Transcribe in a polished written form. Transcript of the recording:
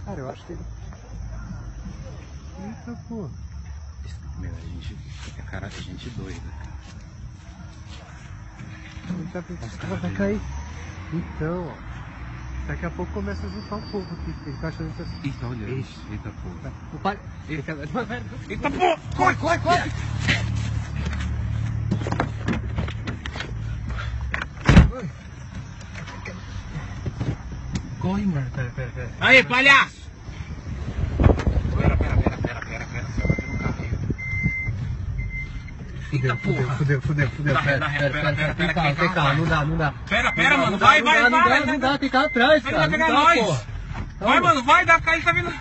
Cara, eu acho que ele... Eita, pô. Meu, a gente é cara, gente doida, cara. Vai cair. Então, ó. Daqui a pouco começa a juntar um pouco aqui. Ele tá achando que... Eita, olha. Eita, porra. O pai... Eita, porra. Corre, corre, corre. Corre, mano. Pera. Aí, palhaço! Pera. Você vai bater no carro aí. Eita, porra. Fudeu. Pera. Tem carro. Não dá. Pera, mano. Vai. Não dá, tem carro atrás, cara. Vai pegar nós. Vai, mano, vai, dá, ele tá vindo.